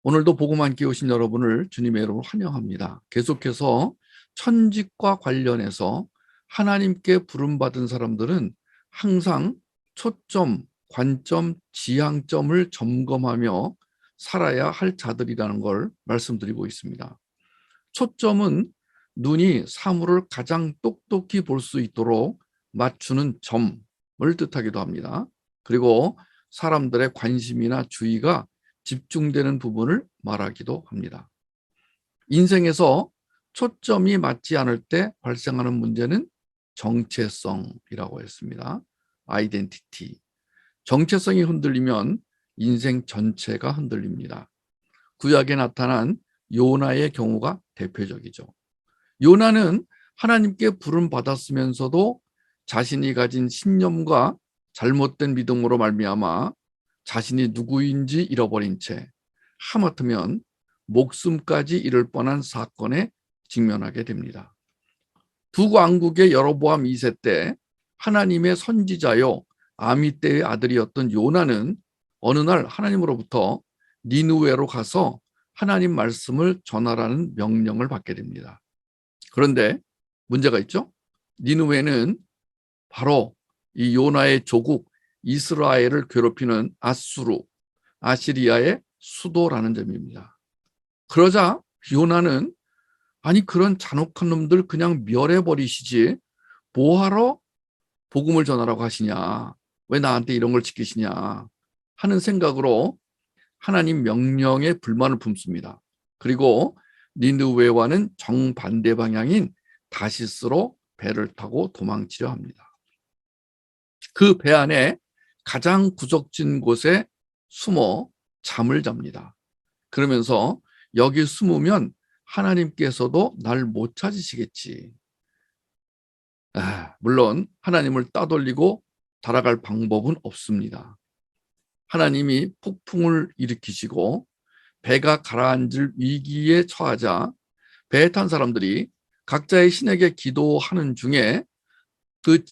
오늘도 복음 함께 오신 여러분을 주님의 이름으로 환영합니다. 계속해서 천직과 관련해서 하나님께 부름받은 사람들은 항상 초점, 관점, 지향점을 점검하며 살아야 할 자들이라는 걸 말씀드리고 있습니다. 초점은 눈이 사물을 가장 똑똑히 볼 수 있도록 맞추는 점을 뜻하기도 합니다. 그리고 사람들의 관심이나 주의가 집중되는 부분을 말하기도 합니다. 인생에서 초점이 맞지 않을 때 발생하는 문제는 정체성이라고 했습니다. 아이덴티티. 정체성이 흔들리면 인생 전체가 흔들립니다. 구약에 나타난 요나의 경우가 대표적이죠. 요나는 하나님께 부름 받았으면서도 자신이 가진 신념과 잘못된 믿음으로 말미암아 자신이 누구인지 잃어버린 채 하마터면 목숨까지 잃을 뻔한 사건에 직면하게 됩니다. 북왕국의 여로보암 2세 때 하나님의 선지자요 아미떼의 아들이었던 요나는 어느 날 하나님으로부터 니느웨로 가서 하나님 말씀을 전하라는 명령을 받게 됩니다. 그런데 문제가 있죠. 니느웨는 바로 이 요나의 조국 이스라엘을 괴롭히는 아수르, 아시리아의 수도라는 점입니다. 그러자 요나는 아니 그런 잔혹한 놈들 그냥 멸해버리시지 뭐하러 복음을 전하라고 하시냐, 왜 나한테 이런 걸 지키시냐 하는 생각으로 하나님 명령에 불만을 품습니다. 그리고 니느웨와는 정반대 방향인 다시스로 배를 타고 도망치려 합니다. 그 배 안에 가장 구석진 곳에 숨어 잠을 잡니다. 그러면서 여기 숨으면 하나님께서도 날 못 찾으시겠지. 물론 하나님을 따돌리고 달아갈 방법은 없습니다. 하나님이 폭풍을 일으키시고 배가 가라앉을 위기에 처하자 배에 탄 사람들이 각자의 신에게 기도하는 중에 그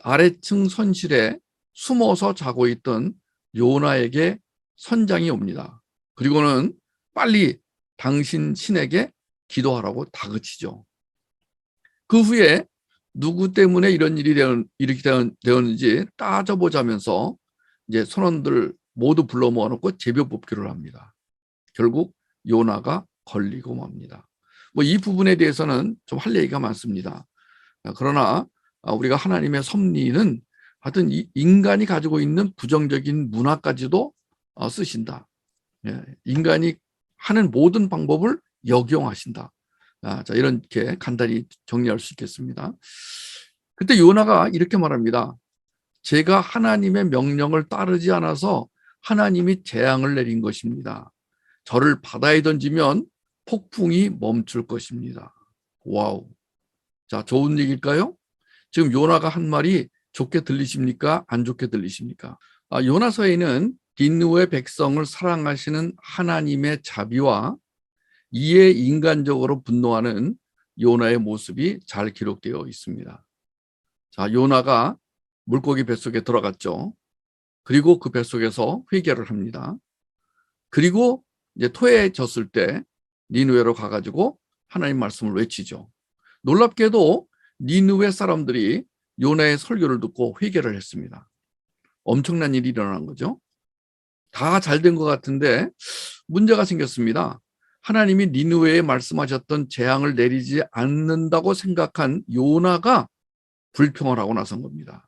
아래층 선실에 숨어서 자고 있던 요나에게 선장이 옵니다. 그리고는 빨리 당신 신에게 기도하라고 다그치죠. 그 후에 누구 때문에 이런 일이 이렇게 되었는지 따져보자면서 이제 선원들 모두 불러 모아놓고 제비 뽑기를 합니다. 결국 요나가 걸리고 맙니다. 이 부분에 대해서는 좀 할 얘기가 많습니다. 그러나 우리가 하나님의 섭리는 하여튼 인간이 가지고 있는 부정적인 문화까지도 쓰신다. 인간이 하는 모든 방법을 역용하신다. 자, 이렇게 간단히 정리할 수 있겠습니다. 그때 요나가 이렇게 말합니다. 제가 하나님의 명령을 따르지 않아서 하나님이 재앙을 내린 것입니다. 저를 바다에 던지면 폭풍이 멈출 것입니다. 와우. 자, 좋은 얘기일까요? 지금 요나가 한 말이 좋게 들리십니까? 안 좋게 들리십니까? 요나서에는 니느웨 백성을 사랑하시는 하나님의 자비와 이에 인간적으로 분노하는 요나의 모습이 잘 기록되어 있습니다. 자, 요나가 물고기 뱃속에 들어갔죠. 그리고 그 뱃속에서 회개를 합니다. 그리고 이제 토해졌을 때 니느웨로 가가지고 하나님 말씀을 외치죠. 놀랍게도 니느웨 사람들이 요나의 설교를 듣고 회개를 했습니다. 엄청난 일이 일어난 거죠. 다 잘 된 것 같은데 문제가 생겼습니다. 하나님이 니느웨에 말씀하셨던 재앙을 내리지 않는다고 생각한 요나가 불평을 하고 나선 겁니다.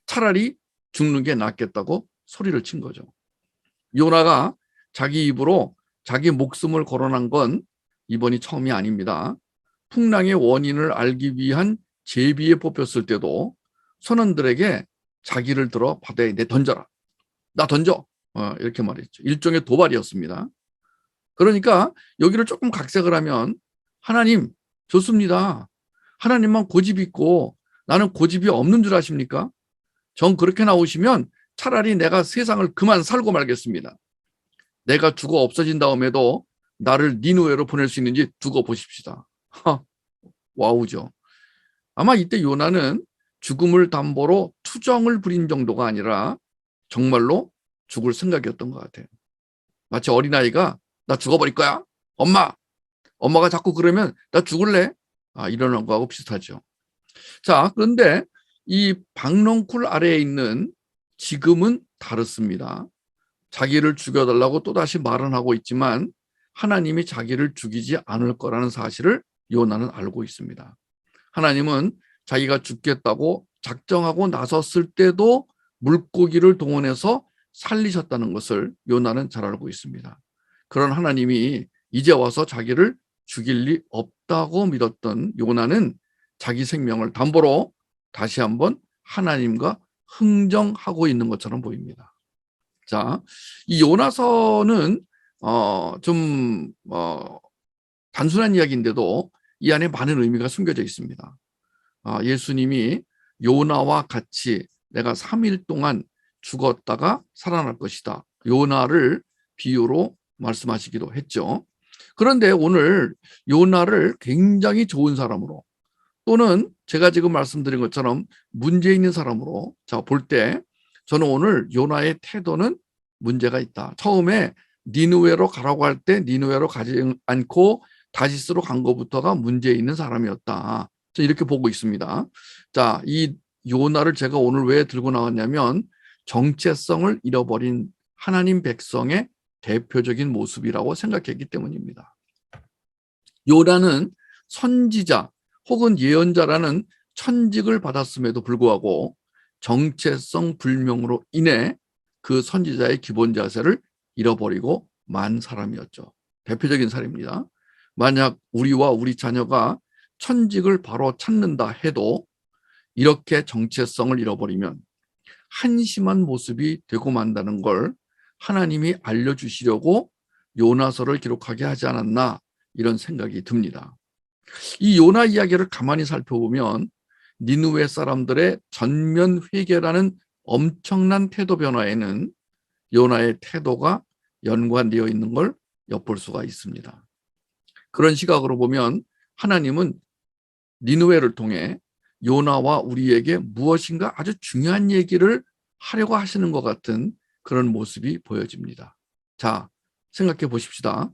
차라리 죽는 게 낫겠다고 소리를 친 거죠. 요나가 자기 입으로 자기 목숨을 거론한 건 이번이 처음이 아닙니다. 풍랑의 원인을 알기 위한 제비에 뽑혔을 때도 선원들에게 자기를 들어 바다에 던져라. 나 던져. 이렇게 말했죠. 일종의 도발이었습니다. 그러니까 여기를 조금 각색을 하면 하나님 좋습니다. 하나님만 고집 있고 나는 고집이 없는 줄 아십니까? 전 그렇게 나오시면 차라리 내가 세상을 그만 살고 말겠습니다. 내가 죽어 없어진 다음에도 나를 니느웨로 보낼 수 있는지 두고 보십시다. 와우죠. 아마 이때 요나는 죽음을 담보로 투정을 부린 정도가 아니라 정말로 죽을 생각이었던 것 같아요. 마치 어린아이가 나 죽어버릴 거야. 엄마가 자꾸 그러면 나 죽을래. 이러는 거하고 비슷하죠. 자, 그런데 이 박넝쿨 아래에 있는 지금은 다릅니다. 자기를 죽여달라고 또다시 말은 하고 있지만 하나님이 자기를 죽이지 않을 거라는 사실을 요나는 알고 있습니다. 하나님은 자기가 죽겠다고 작정하고 나섰을 때도 물고기를 동원해서 살리셨다는 것을 요나는 잘 알고 있습니다. 그런 하나님이 이제 와서 자기를 죽일 리 없다고 믿었던 요나는 자기 생명을 담보로 다시 한번 하나님과 흥정하고 있는 것처럼 보입니다. 자, 이 요나서는 좀 단순한 이야기인데도 이 안에 많은 의미가 숨겨져 있습니다. 예수님이 요나와 같이 내가 3일 동안 죽었다가 살아날 것이다. 요나를 비유로 말씀하시기도 했죠. 그런데 오늘 요나를 굉장히 좋은 사람으로 또는 제가 지금 말씀드린 것처럼 문제 있는 사람으로 볼 때 저는 오늘 요나의 태도는 문제가 있다. 처음에 니느웨로 가라고 할 때 니느웨로 가지 않고 다시스로 간 것부터가 문제 있는 사람이었다. 이렇게 보고 있습니다. 자, 이 요나를 제가 오늘 왜 들고 나왔냐면 정체성을 잃어버린 하나님 백성의 대표적인 모습이라고 생각했기 때문입니다. 요나는 선지자 혹은 예언자라는 천직을 받았음에도 불구하고 정체성 불명으로 인해 그 선지자의 기본 자세를 잃어버리고 만 사람이었죠. 대표적인 사례입니다. 만약 우리와 우리 자녀가 천직을 바로 찾는다 해도 이렇게 정체성을 잃어버리면 한심한 모습이 되고 만다는 걸 하나님이 알려주시려고 요나서를 기록하게 하지 않았나 이런 생각이 듭니다. 이 요나 이야기를 가만히 살펴보면 니느웨 사람들의 전면 회개라는 엄청난 태도 변화에는 요나의 태도가 연관되어 있는 걸 엿볼 수가 있습니다. 그런 시각으로 보면 하나님은 니느웨를 통해 요나와 우리에게 무엇인가 아주 중요한 얘기를 하려고 하시는 것 같은 그런 모습이 보여집니다. 자, 생각해 보십시다.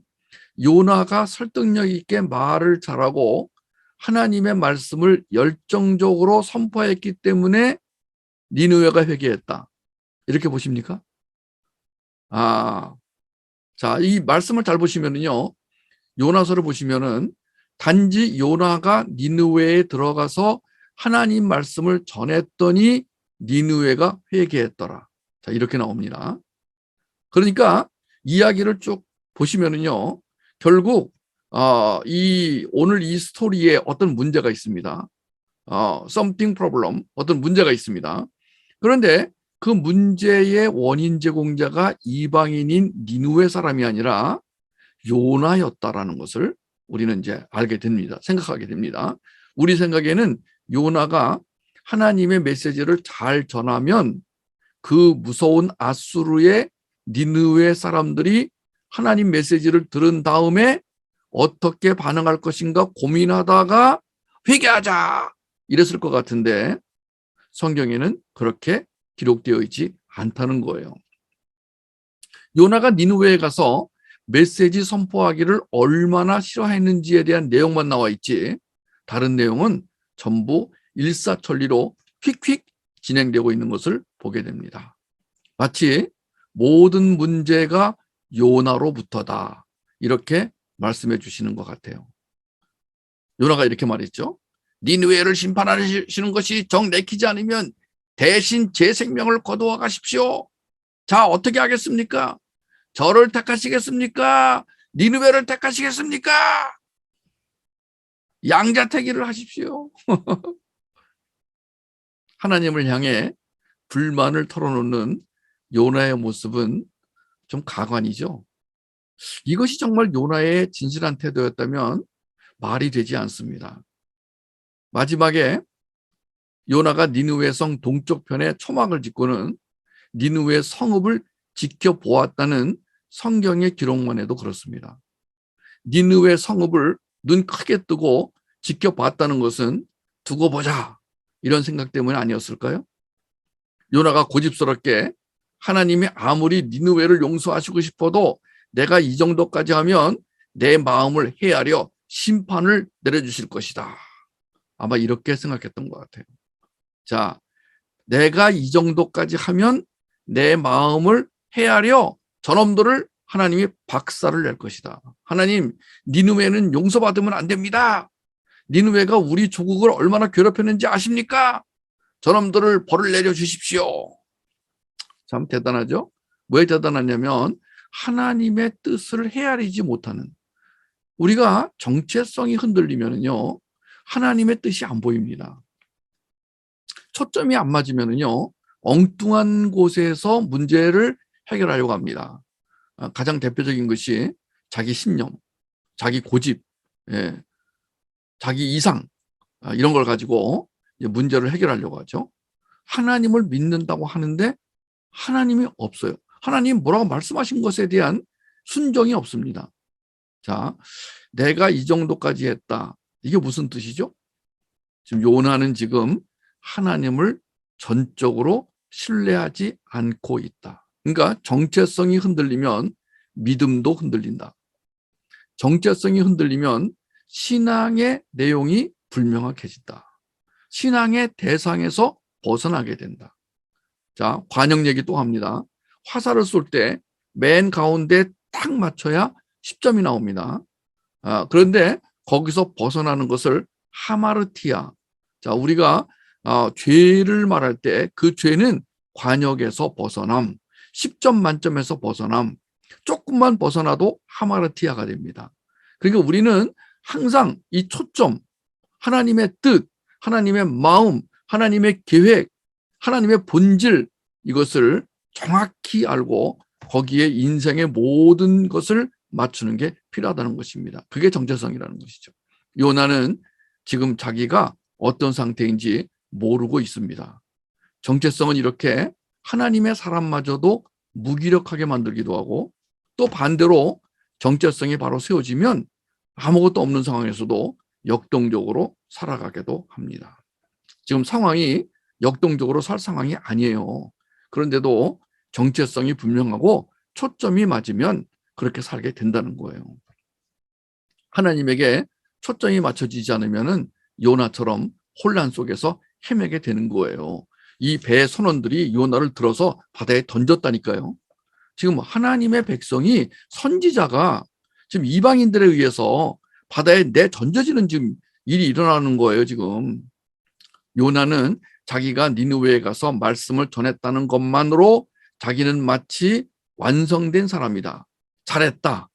요나가 설득력 있게 말을 잘하고 하나님의 말씀을 열정적으로 선포했기 때문에 니느웨가 회개했다. 이렇게 보십니까? 자, 이 말씀을 잘 보시면은요, 요나서를 보시면은 단지 요나가 니느웨에 들어가서 하나님 말씀을 전했더니 니느웨가 회개했더라. 자, 이렇게 나옵니다. 그러니까 이야기를 쭉 보시면은요, 결국 오늘 이 스토리에 어떤 문제가 있습니다. something problem, 어떤 문제가 있습니다. 그런데 그 문제의 원인 제공자가 이방인인 니느웨 사람이 아니라 요나였다라는 것을 우리는 이제 알게 됩니다. 생각하게 됩니다. 우리 생각에는 요나가 하나님의 메시지를 잘 전하면 그 무서운 아수르의 니느웨 사람들이 하나님 메시지를 들은 다음에 어떻게 반응할 것인가 고민하다가 회개하자 이랬을 것 같은데 성경에는 그렇게 기록되어 있지 않다는 거예요. 요나가 니느웨에 가서 메시지 선포하기를 얼마나 싫어했는지에 대한 내용만 나와 있지 다른 내용은 전부 일사천리로 휙휙 진행되고 있는 것을 보게 됩니다. 마치 모든 문제가 요나로부터다 이렇게 말씀해 주시는 것 같아요. 요나가 이렇게 말했죠. 니느웨를 심판하시는 것이 정 내키지 않으면 대신 제 생명을 거두어 가십시오. 자, 어떻게 하겠습니까? 저를 택하시겠습니까? 니느웨를 택하시겠습니까? 양자택일을 하십시오. 하나님을 향해 불만을 털어놓는 요나의 모습은 좀 가관이죠. 이것이 정말 요나의 진실한 태도였다면 말이 되지 않습니다. 마지막에 요나가 니느웨 성 동쪽 편에 초막을 짓고는 니느웨 성읍을 지켜보았다는 성경의 기록만 해도 그렇습니다. 니느웨 성읍을 눈 크게 뜨고 지켜봤다는 것은 두고 보자 이런 생각 때문에 아니었을까요? 요나가 고집스럽게 하나님이 아무리 니느웨를 용서하시고 싶어도 내가 이 정도까지 하면 내 마음을 헤아려 심판을 내려주실 것이다. 아마 이렇게 생각했던 것 같아요. 자, 내가 이 정도까지 하면 내 마음을 헤아려 저놈들을 하나님이 박살을 낼 것이다. 하나님, 니느웨는 용서받으면 안 됩니다. 니느웨가 우리 조국을 얼마나 괴롭혔는지 아십니까? 저놈들을 벌을 내려주십시오. 참 대단하죠? 왜 대단하냐면 하나님의 뜻을 헤아리지 못하는, 우리가 정체성이 흔들리면요 하나님의 뜻이 안 보입니다. 초점이 안 맞으면요 엉뚱한 곳에서 문제를 해결하려고 합니다. 가장 대표적인 것이 자기 신념, 자기 고집, 자기 이상, 이런 걸 가지고 문제를 해결하려고 하죠. 하나님을 믿는다고 하는데 하나님이 없어요. 하나님 뭐라고 말씀하신 것에 대한 순종이 없습니다. 자, 내가 이 정도까지 했다. 이게 무슨 뜻이죠? 지금 요나는 지금 하나님을 전적으로 신뢰하지 않고 있다. 그러니까 정체성이 흔들리면 믿음도 흔들린다. 정체성이 흔들리면 신앙의 내용이 불명확해진다. 신앙의 대상에서 벗어나게 된다. 자, 관역 얘기 또 합니다. 화살을 쏠 때 맨 가운데 딱 맞춰야 10점이 나옵니다. 그런데 거기서 벗어나는 것을 하마르티아. 자, 우리가 죄를 말할 때 그 죄는 관역에서 벗어남, 10점 만점에서 벗어남, 조금만 벗어나도 하마르티아가 됩니다. 그러니까 우리는 항상 이 초점, 하나님의 뜻, 하나님의 마음, 하나님의 계획, 하나님의 본질, 이것을 정확히 알고 거기에 인생의 모든 것을 맞추는 게 필요하다는 것입니다. 그게 정체성이라는 것이죠. 요나는 지금 자기가 어떤 상태인지 모르고 있습니다. 정체성은 이렇게 하나님의 사람마저도 무기력하게 만들기도 하고, 또 반대로 정체성이 바로 세워지면 아무것도 없는 상황에서도 역동적으로 살아가기도 합니다. 지금 상황이 역동적으로 살 상황이 아니에요. 그런데도 정체성이 분명하고 초점이 맞으면 그렇게 살게 된다는 거예요. 하나님에게 초점이 맞춰지지 않으면 요나처럼 혼란 속에서 헤매게 되는 거예요. 이 배 선원들이 요나를 들어서 바다에 던졌다니까요. 지금 하나님의 백성이, 선지자가 지금 이방인들에 의해서 바다에 내던져지는 지금 일이 일어나는 거예요, 지금. 요나는 자기가 니느웨에 가서 말씀을 전했다는 것만으로 자기는 마치 완성된 사람이다. 잘했다.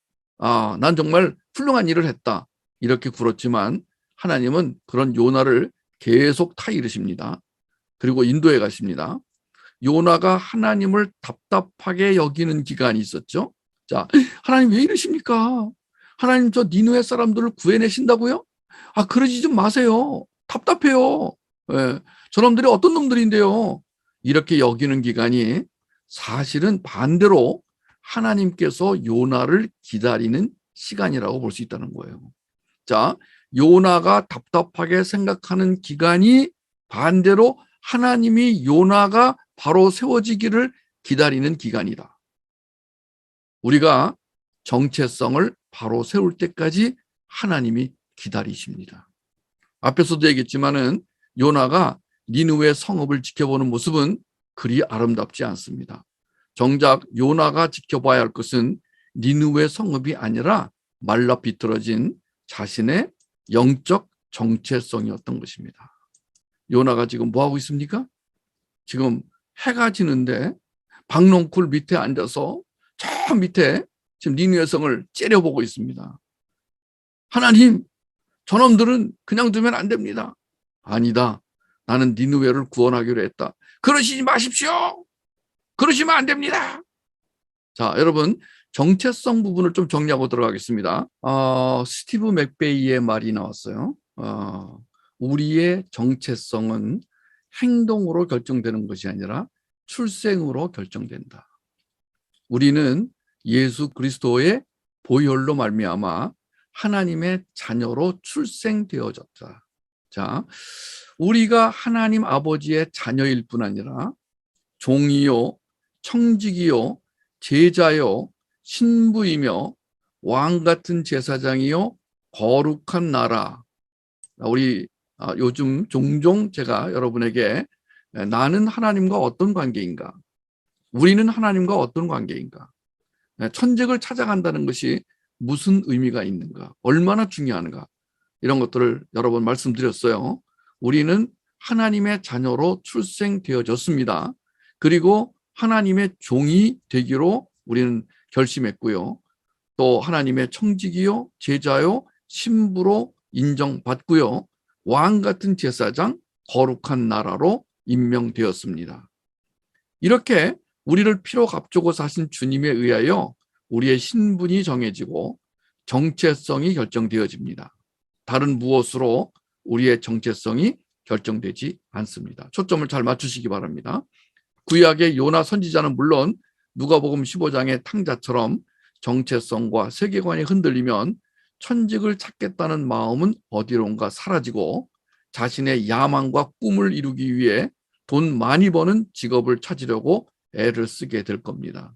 난 정말 훌륭한 일을 했다. 이렇게 굴었지만 하나님은 그런 요나를 계속 타이르십니다. 그리고 인도에 가십니다. 요나가 하나님을 답답하게 여기는 기간이 있었죠. 자, 하나님 왜 이러십니까? 하나님 저 니느웨 사람들을 구해내신다고요? 그러지 좀 마세요. 답답해요. 예, 저놈들이 어떤 놈들인데요. 이렇게 여기는 기간이 사실은 반대로 하나님께서 요나를 기다리는 시간이라고 볼 수 있다는 거예요. 자, 요나가 답답하게 생각하는 기간이 반대로 하나님이 요나가 바로 세워지기를 기다리는 기간이다. 우리가 정체성을 바로 세울 때까지 하나님이 기다리십니다. 앞에서도 얘기했지만은 요나가 니느웨 성읍을 지켜보는 모습은 그리 아름답지 않습니다. 정작 요나가 지켜봐야 할 것은 니느웨 성읍이 아니라 말라 비틀어진 자신의 영적 정체성이었던 것입니다. 요나가 지금 뭐 하고 있습니까? 지금 해가 지는데 박농쿨 밑에 앉아서 저 밑에 지금 니느웨 성을 째려보고 있습니다. 하나님, 저놈들은 그냥 두면 안 됩니다. 아니다. 나는 니느웨를 구원하기로 했다. 그러시지 마십시오. 그러시면 안 됩니다. 자, 여러분, 정체성 부분을 좀 정리하고 들어가겠습니다. 스티브 맥베이의 말이 나왔어요. 우리의 정체성은 행동으로 결정되는 것이 아니라 출생으로 결정된다. 우리는 예수 그리스도의 보혈로 말미암아 하나님의 자녀로 출생되어졌다. 자, 우리가 하나님 아버지의 자녀일 뿐 아니라 종이요, 청직이요, 제자요, 신부이며 왕 같은 제사장이요 거룩한 나라. 우리 요즘 종종 제가 여러분에게 나는 하나님과 어떤 관계인가? 우리는 하나님과 어떤 관계인가? 천직을 찾아간다는 것이 무슨 의미가 있는가? 얼마나 중요한가? 이런 것들을 여러 번 말씀드렸어요. 우리는 하나님의 자녀로 출생되어졌습니다. 그리고 하나님의 종이 되기로 우리는 결심했고요. 또 하나님의 청지기요, 제자요, 신부로 인정받고요. 왕 같은 제사장, 거룩한 나라로 임명되었습니다. 이렇게 우리를 피로 값주고 사신 주님에 의하여 우리의 신분이 정해지고 정체성이 결정되어집니다. 다른 무엇으로 우리의 정체성이 결정되지 않습니다. 초점을 잘 맞추시기 바랍니다. 구약의 요나 선지자는 물론 누가복음 15장의 탕자처럼 정체성과 세계관이 흔들리면 천직을 찾겠다는 마음은 어디론가 사라지고 자신의 야망과 꿈을 이루기 위해 돈 많이 버는 직업을 찾으려고 애를 쓰게 될 겁니다.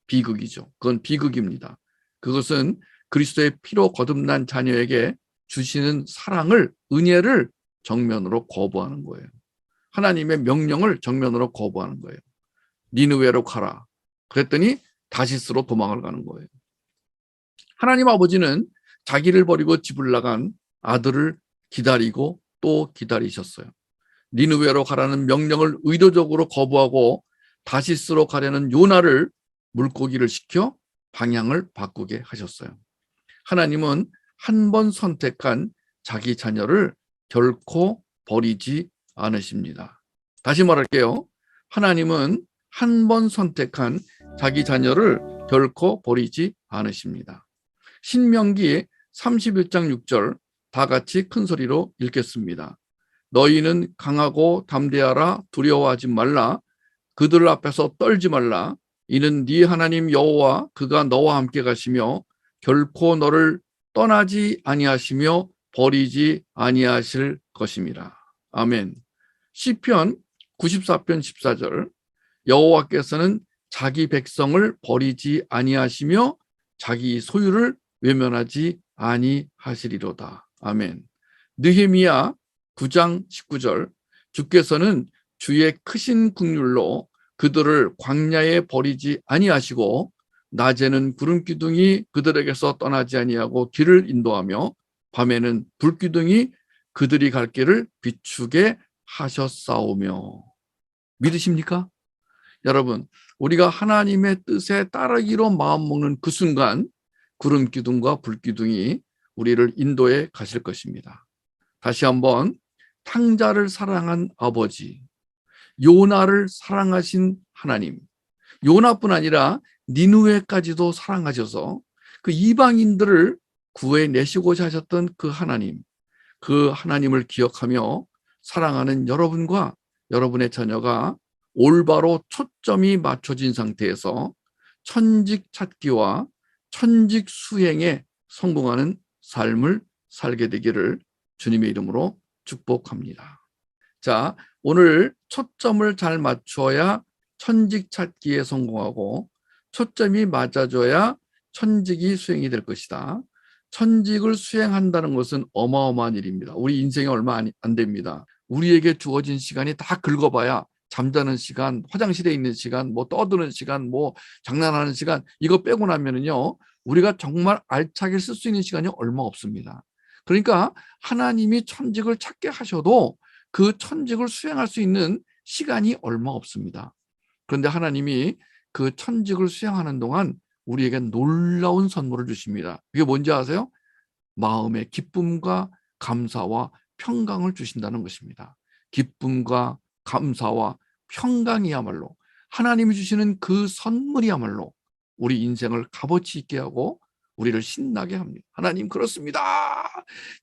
비극이죠. 그건 비극입니다. 그것은 그리스도의 피로 거듭난 자녀에게 주시는 사랑을, 은혜를 정면으로 거부하는 거예요. 하나님의 명령을 정면으로 거부하는 거예요. 니느웨로 가라. 그랬더니 다시스로 도망을 가는 거예요. 하나님 아버지는 자기를 버리고 집을 나간 아들을 기다리고 또 기다리셨어요. 니느웨로 가라는 명령을 의도적으로 거부하고 다시스로 가려는 요나를 물고기를 시켜 방향을 바꾸게 하셨어요. 하나님은 한 번 선택한 자기 자녀를 결코 버리지 않으십니다. 다시 말할게요. 하나님은 한 번 선택한 자기 자녀를 결코 버리지 않으십니다. 신명기 31장 6절 다 같이 큰 소리로 읽겠습니다. 너희는 강하고 담대하라. 두려워하지 말라. 그들 앞에서 떨지 말라. 이는 네 하나님 여호와 그가 너와 함께 가시며 결코 너를 떠나지 아니하시며 버리지 아니하실 것임이라. 아멘. 시편 94편 14절 여호와께서는 자기 백성을 버리지 아니하시며 자기 소유를 외면하지 아니하시리로다. 아멘. 느헤미야 9장 19절 주께서는 주의 크신 긍휼로 그들을 광야에 버리지 아니하시고 낮에는 구름 기둥이 그들에게서 떠나지 아니하고 길을 인도하며 밤에는 불 기둥이 그들이 갈 길을 비추게 하셨사오며. 믿으십니까? 여러분, 우리가 하나님의 뜻에 따르기로 마음먹는 그 순간 구름 기둥과 불 기둥이 우리를 인도해 가실 것입니다. 다시 한번 탕자를 사랑한 아버지, 요나를 사랑하신 하나님, 요나뿐 아니라 니느웨까지도 사랑하셔서 그 이방인들을 구해내시고자 하셨던 그 하나님을 기억하며 사랑하는 여러분과 여러분의 자녀가 올바로 초점이 맞춰진 상태에서 천직 찾기와 천직 수행에 성공하는 삶을 살게 되기를 주님의 이름으로 축복합니다. 자, 오늘 초점을 잘 맞춰야 천직 찾기에 성공하고 초점이 맞아줘야 천직이 수행이 될 것이다. 천직을 수행한다는 것은 어마어마한 일입니다. 우리 인생에 얼마 안 됩니다. 우리에게 주어진 시간이 다 긁어봐야 잠자는 시간, 화장실에 있는 시간, 뭐 떠드는 시간, 뭐 장난하는 시간, 이거 빼고 나면은요, 우리가 정말 알차게 쓸 수 있는 시간이 얼마 없습니다. 그러니까 하나님이 천직을 찾게 하셔도 그 천직을 수행할 수 있는 시간이 얼마 없습니다. 그런데 하나님이 그 천직을 수행하는 동안 우리에게 놀라운 선물을 주십니다. 그게 뭔지 아세요? 마음의 기쁨과 감사와 평강을 주신다는 것입니다. 기쁨과 감사와 평강이야말로 하나님이 주시는 그 선물이야말로 우리 인생을 값어치 있게 하고 우리를 신나게 합니다. 하나님 그렇습니다.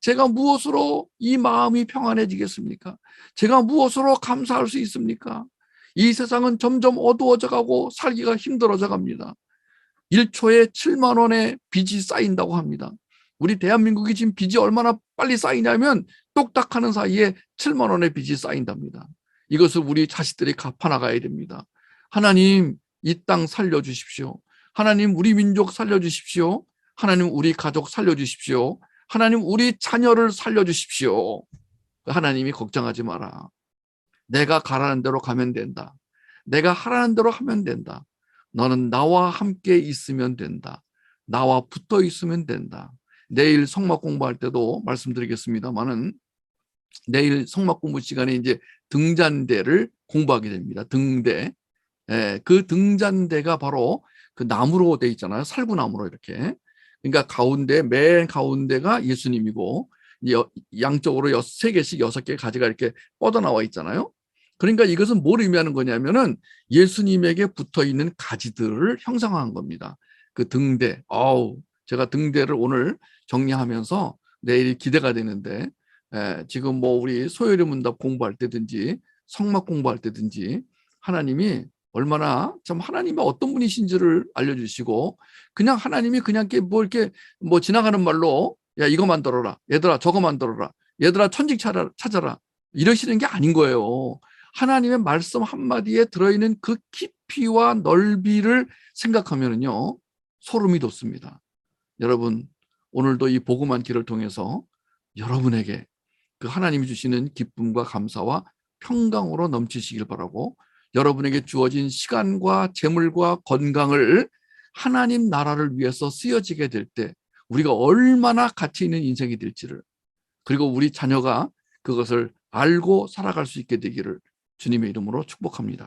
제가 무엇으로 이 마음이 평안해지겠습니까? 제가 무엇으로 감사할 수 있습니까? 이 세상은 점점 어두워져 가고 살기가 힘들어져 갑니다. 1초에 7만 원의 빚이 쌓인다고 합니다. 우리 대한민국이 지금 빚이 얼마나 빨리 쌓이냐면 똑딱하는 사이에 7만 원의 빚이 쌓인답니다. 이것을 우리 자식들이 갚아나가야 됩니다. 하나님, 이 땅 살려주십시오. 하나님 우리 민족 살려주십시오. 하나님 우리 가족 살려주십시오. 하나님 우리 자녀를 살려주십시오. 하나님이 걱정하지 마라. 내가 가라는 대로 가면 된다. 내가 하라는 대로 하면 된다. 너는 나와 함께 있으면 된다. 나와 붙어 있으면 된다. 내일 성막 공부할 때도 말씀드리겠습니다만은 내일 성막 공부 시간에 이제 등잔대를 공부하게 됩니다. 등대. 그 등잔대가 바로 그 나무로 돼 있잖아요. 살구나무로 이렇게. 그러니까 가운데, 맨 가운데가 예수님이고 양쪽으로 세 개씩 6개의 가지가 이렇게 뻗어나와 있잖아요. 그러니까 이것은 뭘 의미하는 거냐면은 예수님에게 붙어 있는 가지들을 형상화한 겁니다. 그 등대. 제가 등대를 오늘 정리하면서 내일 기대가 되는데, 지금 뭐 우리 소요리 문답 공부할 때든지 성막 공부할 때든지 하나님이 얼마나 참 하나님이 어떤 분이신지를 알려주시고, 그냥 하나님이 그냥 이렇게 뭐 지나가는 말로 야 이거 만들어라, 얘들아 저거 만들어라, 얘들아 천직 찾아라 이러시는 게 아닌 거예요. 하나님의 말씀 한마디에 들어있는 그 깊이와 넓이를 생각하면은요 소름이 돋습니다. 여러분 오늘도 이 복음한 길을 통해서 여러분에게 그 하나님이 주시는 기쁨과 감사와 평강으로 넘치시길 바라고, 여러분에게 주어진 시간과 재물과 건강을 하나님 나라를 위해서 쓰여지게 될 때 우리가 얼마나 가치 있는 인생이 될지를, 그리고 우리 자녀가 그것을 알고 살아갈 수 있게 되기를 주님의 이름으로 축복합니다.